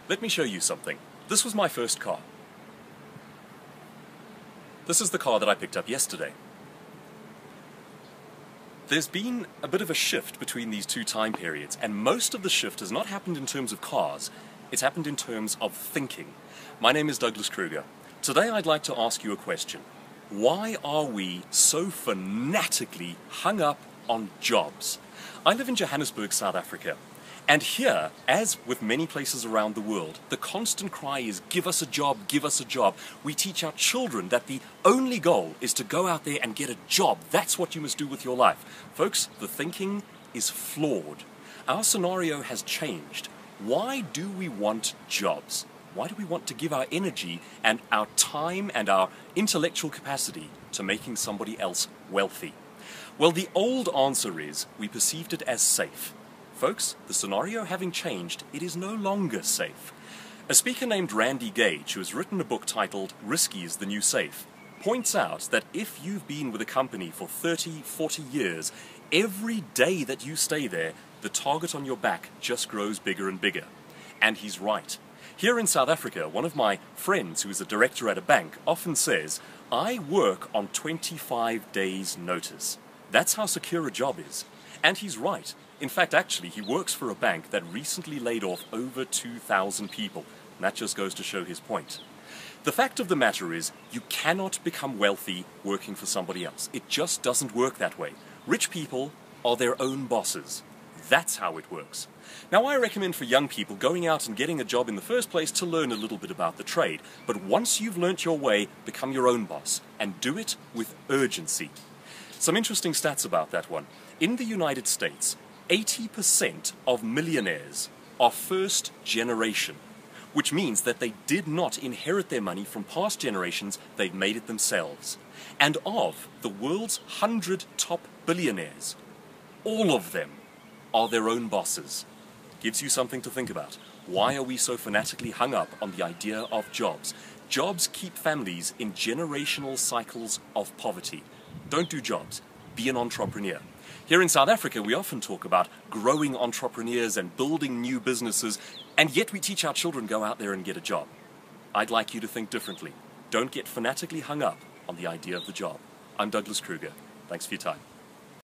Let me show you something. This was my first car. This is the car that I picked up yesterday. There's been a bit of a shift between these two time periods, and most of the shift has not happened in terms of cars, it's happened in terms of thinking. My name is Douglas Kruger. Today I'd like to ask you a question. Why are we so fanatically hung up on jobs? I live in Johannesburg, South Africa. And here, as with many places around the world, the constant cry is, give us a job, give us a job. We teach our children that the only goal is to go out there and get a job. That's what you must do with your life. Folks, the thinking is flawed. Our scenario has changed. Why do we want jobs? Why do we want to give our energy and our time and our intellectual capacity to making somebody else wealthy? Well, the old answer is we perceived it as safe. Folks, the scenario having changed, it is no longer safe. A speaker named Randy Gage, who has written a book titled Risky is the New Safe, points out that if you've been with a company for 30, 40 years, every day that you stay there, the target on your back just grows bigger and bigger. And he's right. Here in South Africa, one of my friends who is a director at a bank often says, I work on 25 days' notice. That's how secure a job is. And he's right. In fact, actually, he works for a bank that recently laid off over 2,000 people. And that just goes to show his point. The fact of the matter is, you cannot become wealthy working for somebody else. It just doesn't work that way. Rich people are their own bosses. That's how it works. Now, I recommend for young people going out and getting a job in the first place to learn a little bit about the trade. But once you've learnt your way, become your own boss and do it with urgency. Some interesting stats about that one. In the United States, 80% of millionaires are first generation, which means that they did not inherit their money from past generations, they've made it themselves. And of the world's 100 top billionaires, all of them are their own bosses. Gives you something to think about. Why are we so fanatically hung up on the idea of jobs? Jobs keep families in generational cycles of poverty. Don't do jobs. Be an entrepreneur. Here in South Africa, we often talk about growing entrepreneurs and building new businesses, and yet we teach our children go out there and get a job. I'd like you to think differently. Don't get fanatically hung up on the idea of the job. I'm Douglas Kruger. Thanks for your time.